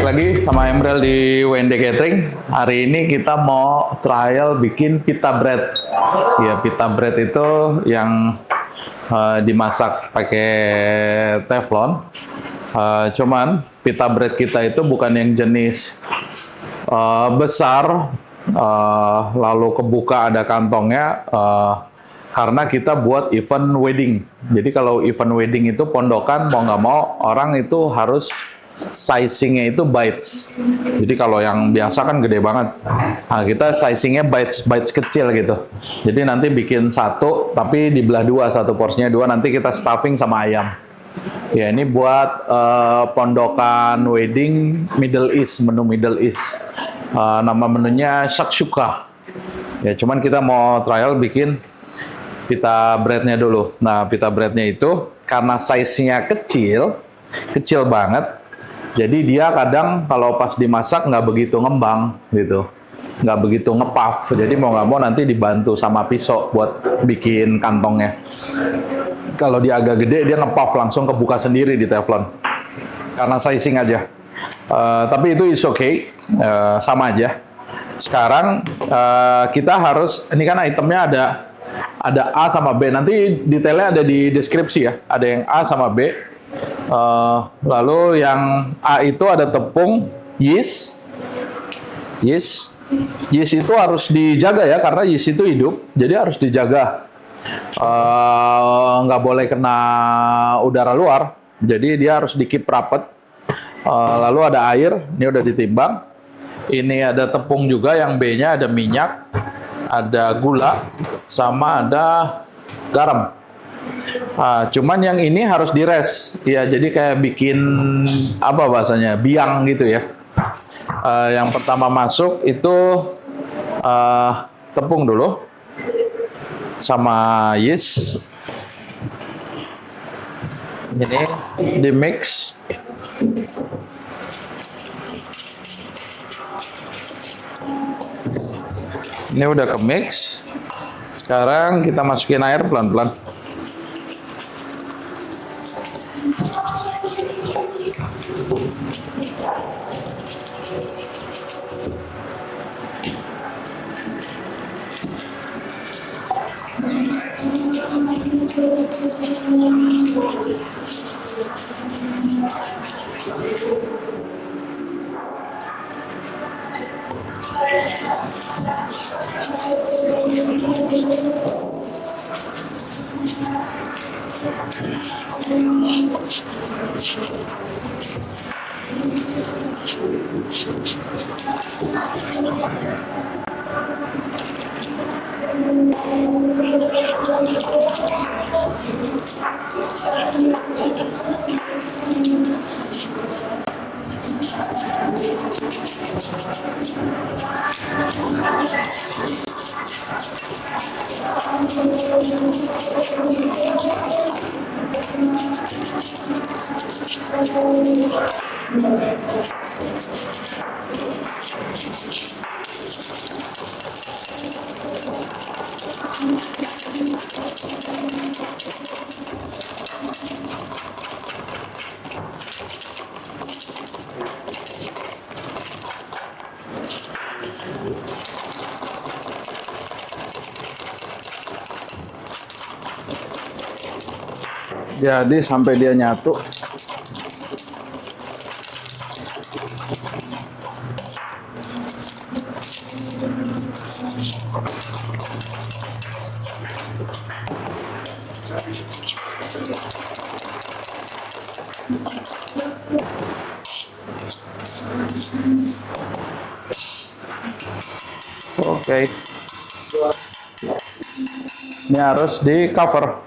lagi sama Emrel di WND Catering. Hari ini kita mau trial bikin pita bread. Ya, pita bread itu yang dimasak pakai teflon. Cuman pita bread kita itu bukan yang jenis besar, lalu kebuka ada kantongnya, karena kita buat event wedding. Jadi kalau event wedding itu pondokan, mau nggak mau orang itu harus sizingnya itu bites. Jadi kalau yang biasa kan gede banget. Nah, kita sizingnya bites kecil gitu. Jadi nanti bikin satu, tapi dibelah dua, satu porsinya dua. Nanti kita stuffing sama ayam. Ya, ini buat pondokan wedding Middle East, menu Middle East. Nama menunya shakshuka. Ya, cuman kita mau trial bikin pita breadnya dulu. Nah, pita breadnya itu karena size-nya kecil banget. Jadi dia kadang kalau pas dimasak nggak begitu ngembang gitu, nggak begitu ngepuff. Jadi mau nggak mau nanti dibantu sama pisau buat bikin kantongnya. Kalau dia agak gede dia ngepuff langsung kebuka sendiri di teflon. Karena sizing aja. Tapi itu is okay, sama aja. Sekarang kita harus, ini kan itemnya ada A sama B. Nanti detailnya ada di deskripsi ya. Ada yang A sama B. Lalu yang A itu ada tepung, yeast itu harus dijaga ya, karena yeast itu hidup, jadi harus dijaga. Nggak boleh kena udara luar, jadi dia harus di keep rapet. Lalu ada air, ini udah ditimbang. Ini ada tepung juga, yang B-nya ada minyak, ada gula, sama ada garam. Cuman yang ini harus dires, ya, jadi kayak bikin apa bahasanya, biang gitu ya. Yang pertama masuk itu tepung dulu sama yeast. Ini di mix. Ini udah ke mix. Sekarang kita masukin air pelan-pelan. Jadi sampai dia nyatu. Oke. Ini harus di cover.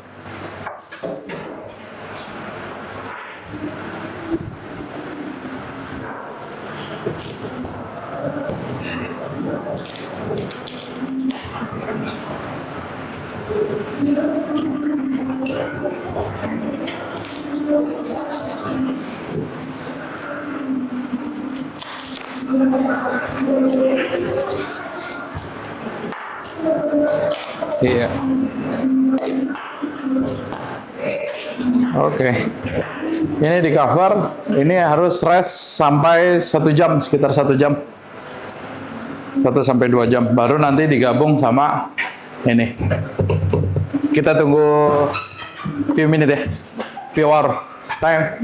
Iya. Oke. Ini di cover, ini harus rest sampai 1 jam, sekitar 1 jam. 1 sampai 2 jam, baru nanti digabung sama ini. Kita tunggu few minute ya, few hour time.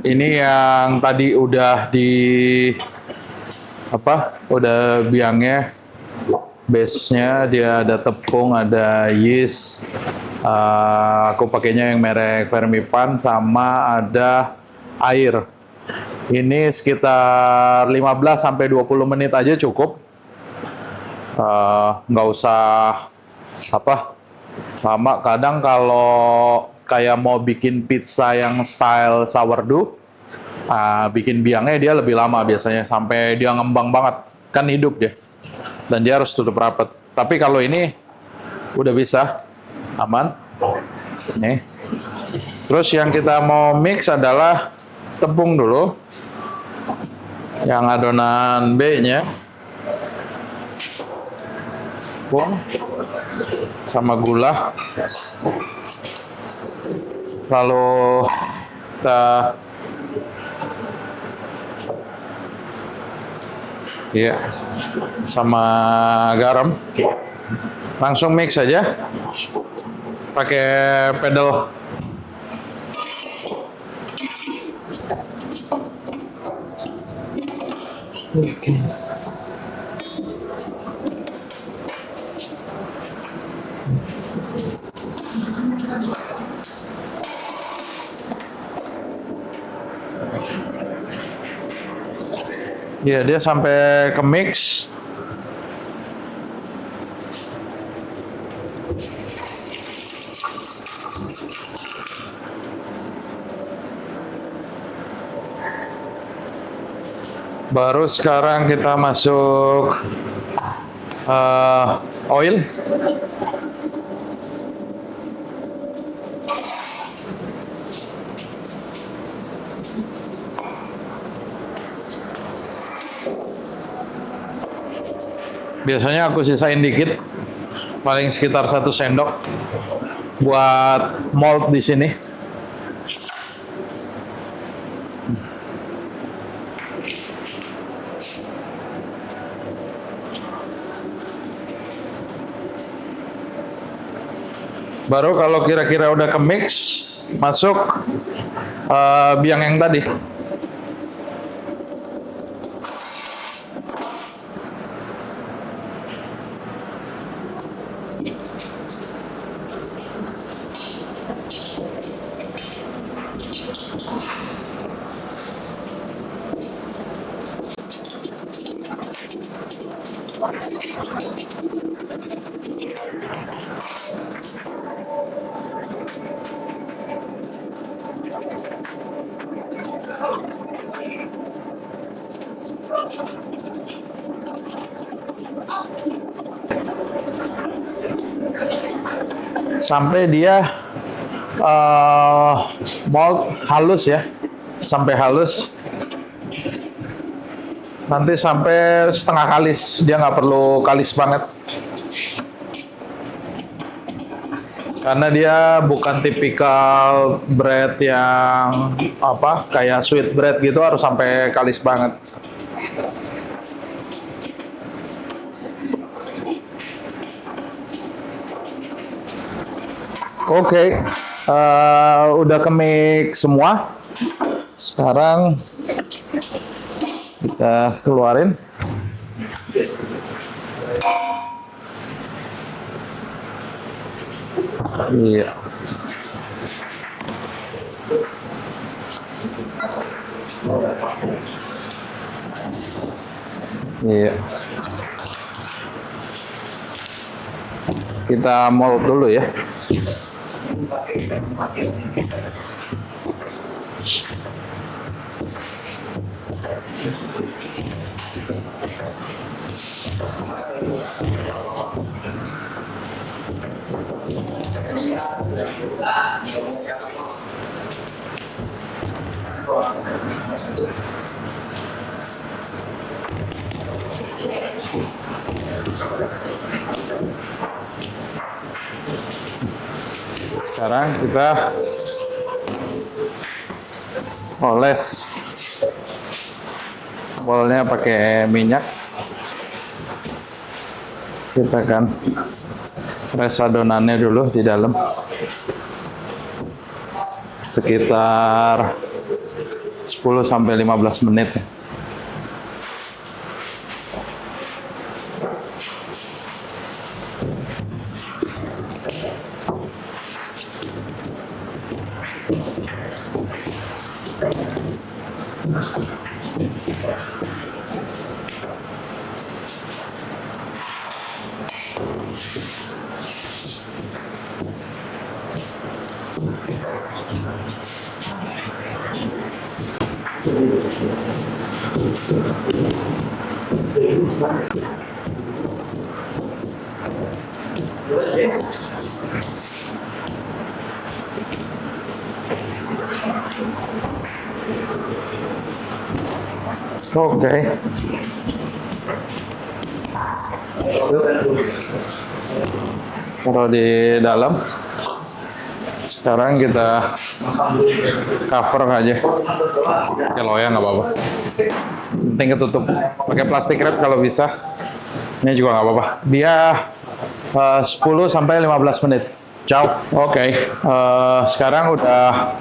Ini yang tadi udah di udah biangnya, base-nya dia ada tepung, ada yeast. Aku pakainya yang merek Fermipan, sama ada air. Ini sekitar 15 sampai 20 menit aja cukup. Nggak usah lama. Kadang kalau kayak mau bikin pizza yang style sourdough, bikin biangnya dia lebih lama biasanya, sampai dia ngembang banget, kan hidup dia, dan dia harus tutup rapat. Tapi kalau ini udah bisa, aman. Nih. Terus yang kita mau mix adalah tepung dulu, yang adonan B-nya, tepung sama gula. Lalu kita sama garam, langsung mix aja pakai pedal. Ya, dia sampai ke mix. Baru sekarang kita masuk oil. Biasanya aku sisain dikit, paling sekitar 1 sendok buat mold di sini. Baru kalau kira-kira udah ke mix, masuk biang yang tadi. Sampai dia mold halus ya, sampai halus. Nanti sampai setengah kalis, dia nggak perlu kalis banget. Karena dia bukan tipikal bread yang kayak sweet bread gitu, harus sampai kalis banget. Oke, udah ke-mix semua. Sekarang kita keluarin. Iya. Iya. Kita mold dulu ya. Sekarang Sekarang kita oles bolnya pakai minyak. Kita akan press adonannya dulu di dalam sekitar 10-15 menit. Oke. Taruh di dalam. Sekarang kita cover aja. Pakai loyang nggak apa-apa. Penting ketutup. Pakai plastik wrap kalau bisa. Ini juga nggak apa-apa. Dia 10-15 menit. Ciao. Oke. Sekarang udah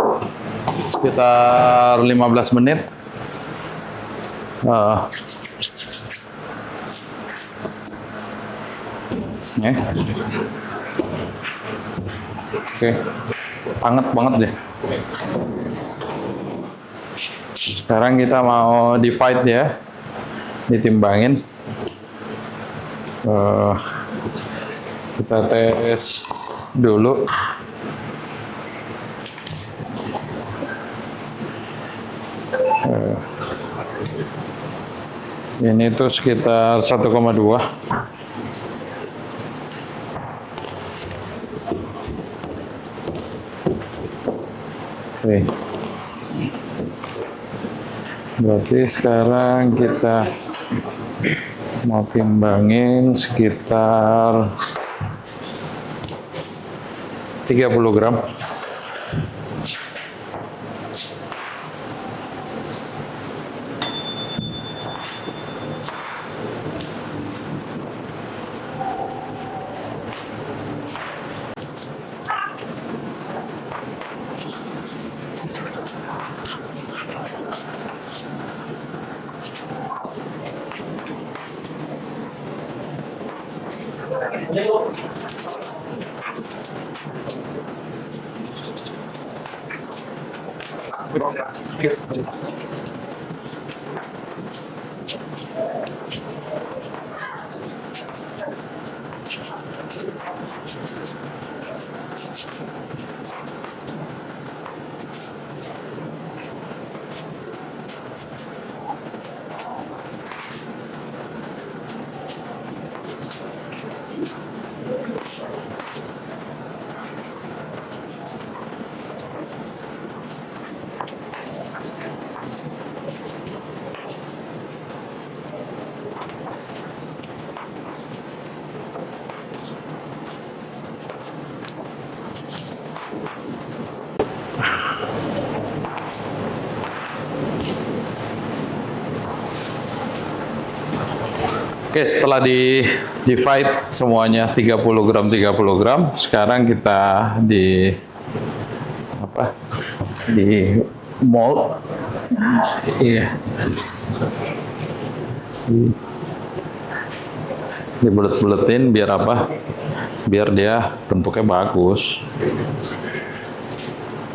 sekitar 15 menit. Oke, hangat banget deh. Sekarang kita mau divide ya, ditimbangin. Kita tes dulu. Ini tuh sekitar 1,2. Oke. Berarti sekarang kita mau timbangin sekitar 30 gram. Oke, setelah di divide semuanya 30 gram 30 gram, sekarang kita di mold. Iya. Dibulet-buletin biar apa? Biar dia bentuknya bagus.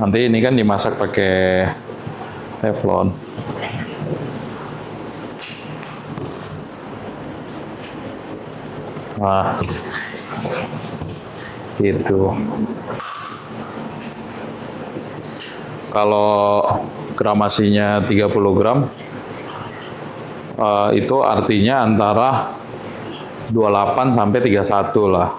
Nanti ini kan dimasak pakai teflon. Nah, gitu. Kalau gramasinya 30 gram, itu artinya antara 28 sampai 31 lah.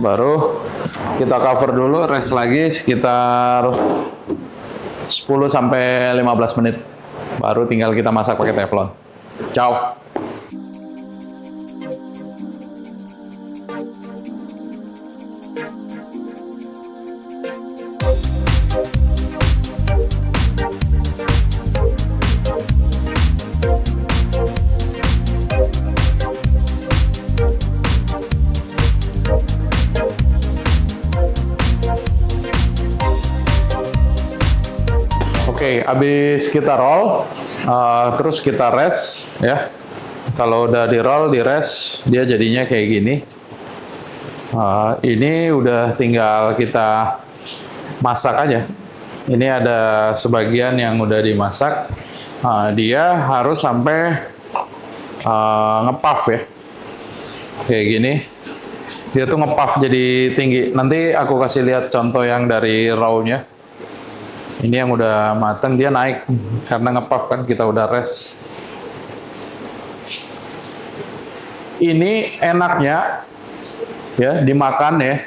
Baru kita cover dulu, rest lagi sekitar 10 sampai 15 menit. Baru tinggal kita masak pakai teflon. Ciao. Oke, habis kita roll, terus kita rest ya. Kalau udah di roll, di rest, dia jadinya kayak gini. Ini udah tinggal kita masak aja. Ini ada sebagian yang udah dimasak. Dia harus sampai ngepuff ya, kayak gini. Dia tuh ngepuff jadi tinggi. Nanti aku kasih lihat contoh yang dari raw-nya. Ini yang udah mateng, dia naik karena ngepuff kan, kita udah rest. Ini enaknya ya dimakan ya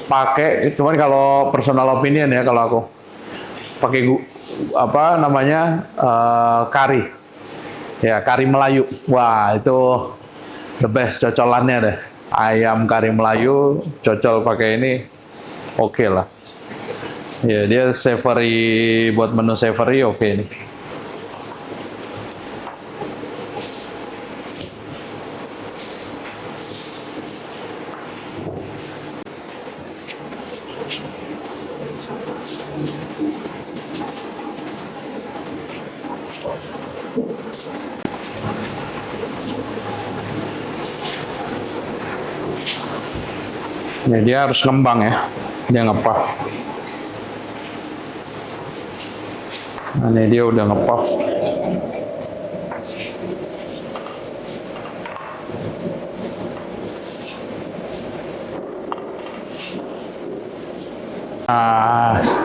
pakai, cuman kalau personal opinion ya, kalau aku pakai apa namanya kari ya, kari Melayu. Wah, itu the best, cocolannya deh. Ayam kari Melayu cocol pakai ini, oke lah. Ya, dia savory, buat menu savory oke nih. Ya, dia harus ngembang ya, dia ngepuff. Nah, ini dia udah ngepuff.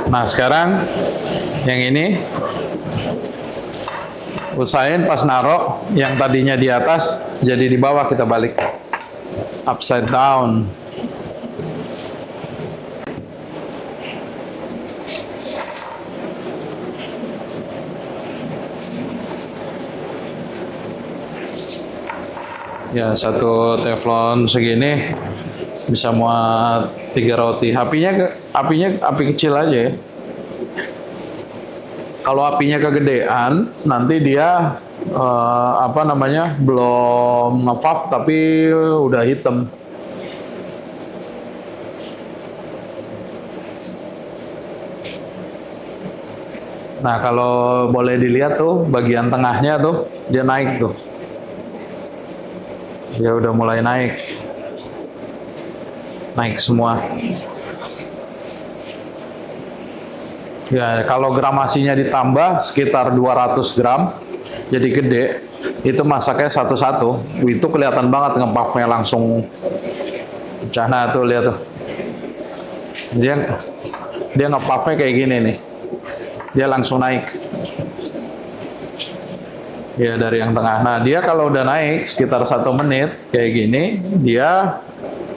Nah, sekarang yang ini usahain pas naro yang tadinya di atas jadi di bawah, kita balik upside down. Ya, satu teflon segini bisa muat 3 roti. Apinya api kecil aja ya. Kalau apinya kegedean, nanti dia apa namanya, belum ngepuff tapi udah hitam. Nah, kalau boleh dilihat tuh bagian tengahnya tuh dia naik tuh. Ya udah mulai naik semua. Ya, kalau gramasinya ditambah sekitar 200 gram, jadi gede, itu masaknya satu-satu. Itu kelihatan banget ngepuffnya langsung pecah. Nah, tuh lihat tuh. Dia ngepuffnya kayak gini nih. Dia langsung naik. Ya, dari yang tengah. Nah, dia kalau udah naik sekitar 1 menit kayak gini, dia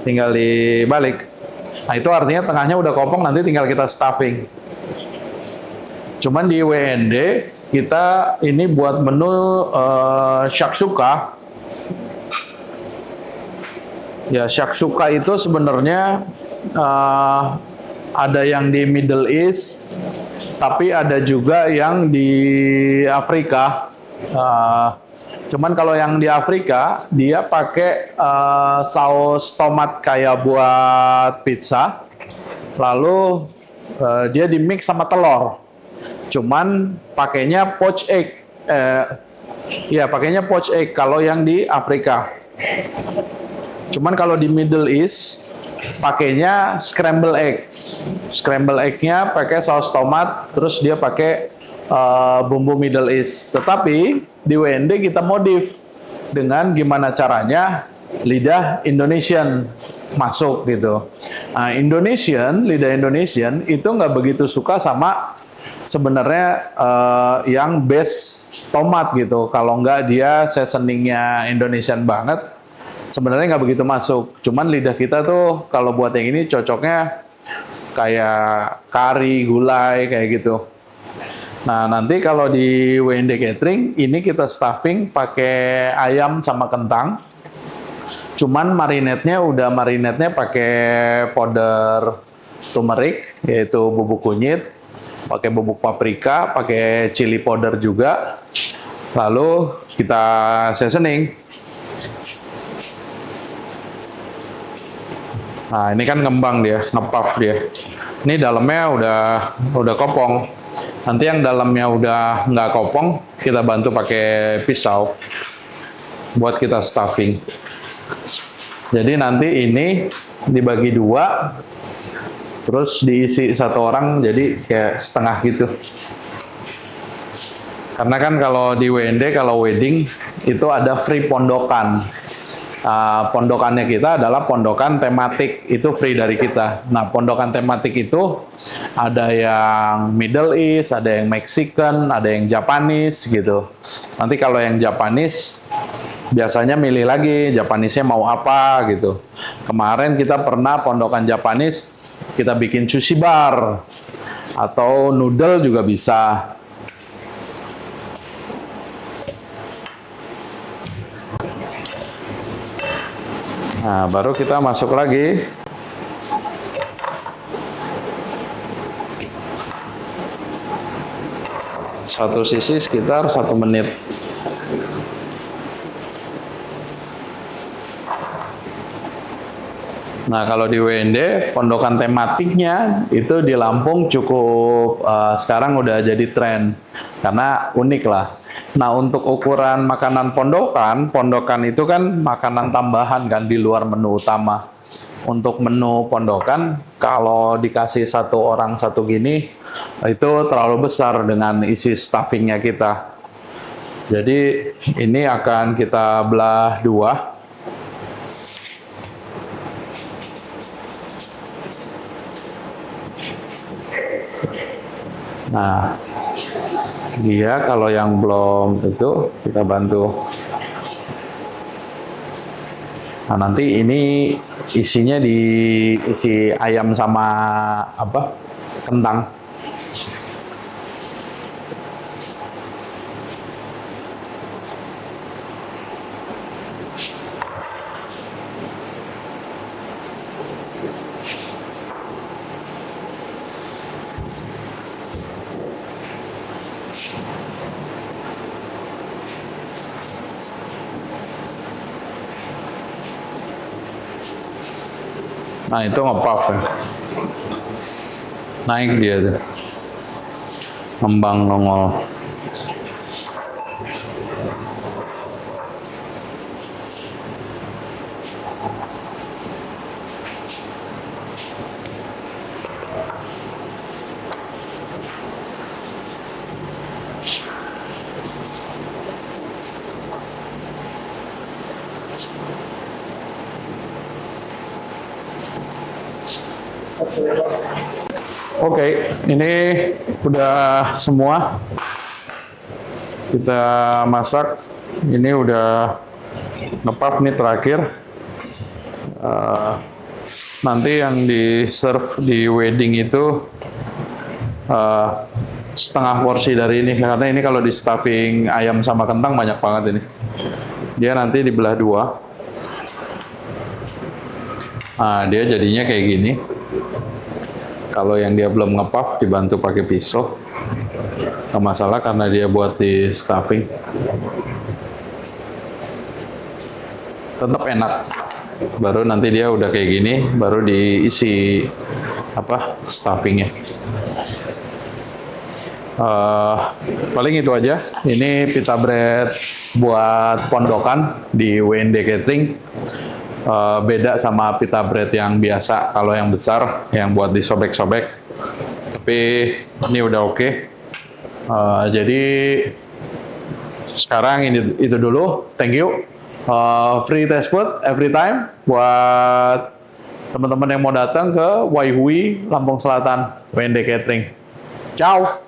tinggal dibalik. Nah, itu artinya tengahnya udah kopong, nanti tinggal kita stuffing. Cuman di WND kita ini buat menu shakshuka. Ya, shakshuka itu sebenarnya ada yang di Middle East, tapi ada juga yang di Afrika. Cuman kalau yang di Afrika dia pakai saus tomat kayak buat pizza, lalu dia di mix sama telur. Cuman pakainya poached egg, ya pakainya poached egg kalau yang di Afrika. Cuman kalau di Middle East pakainya scramble egg. Scramble egg-nya pakai saus tomat, terus dia pakai bumbu Middle East. Tetapi di WND kita modif dengan gimana caranya lidah Indonesian masuk gitu. Nah, lidah Indonesian itu nggak begitu suka sama sebenarnya yang base tomat gitu. Kalau nggak dia seasoningnya Indonesian banget, sebenarnya nggak begitu masuk. Cuman lidah kita tuh kalau buat yang ini cocoknya kayak kari, gulai, kayak gitu. Nah, nanti kalau di WND Catering, ini kita stuffing pakai ayam sama kentang. Cuman marinatenya pakai powder turmeric, yaitu bubuk kunyit, pakai bubuk paprika, pakai chili powder juga. Lalu kita seasoning. Nah, ini kan ngembang dia, ngepuff dia. Ini dalamnya udah kopong. Nanti yang dalamnya udah nggak kopong, kita bantu pakai pisau buat kita stuffing. Jadi nanti ini dibagi dua, terus diisi satu orang, jadi kayak setengah gitu. Karena kan kalau di WND, kalau wedding, itu ada free pondokan. Pondokannya kita adalah pondokan tematik, itu free dari kita. Nah, pondokan tematik itu ada yang Middle East, ada yang Mexican, ada yang Japanese gitu. Nanti kalau yang Japanese biasanya milih lagi Japanisnya mau apa gitu. Kemarin kita pernah pondokan Japanese kita bikin sushi bar atau noodle juga bisa. Nah, baru kita masuk lagi. Satu sisi sekitar 1 menit. Nah, kalau di WND, pondokan tematiknya itu di Lampung cukup sekarang udah jadi tren. Karena unik lah. Nah, untuk ukuran makanan pondokan itu kan makanan tambahan kan di luar menu utama. Untuk menu pondokan, kalau dikasih satu orang satu gini, itu terlalu besar dengan isi stuffingnya kita. Jadi, ini akan kita belah dua. Nah, dia kalau yang belum itu kita bantu. Nah, nanti ini isinya diisi ayam sama apa? Kentang. Nah, itu nge-puff ya. Naik dia tuh. Ngembang nongol. Oke, ini udah semua kita masak. Ini udah nge-puff nih terakhir. Nanti yang di serve di wedding itu setengah porsi dari ini, karena ini kalau di stuffing ayam sama kentang banyak banget ini. Dia nanti dibelah dua. Nah, dia jadinya kayak gini. Kalau yang dia belum nge-puff dibantu pakai pisau. Nggak masalah karena dia buat di stuffing. Tetap enak. Baru nanti dia udah kayak gini, baru diisi apa stuffingnya. Paling itu aja. Ini pita bread buat pondokan di WND Catering. Beda sama pita bread yang biasa, kalau yang besar yang buat disobek-sobek, tapi ini udah oke. Jadi sekarang itu dulu. Thank you. Free test food every time buat teman-teman yang mau datang ke Waihui Lampung Selatan, WND Catering. Ciao.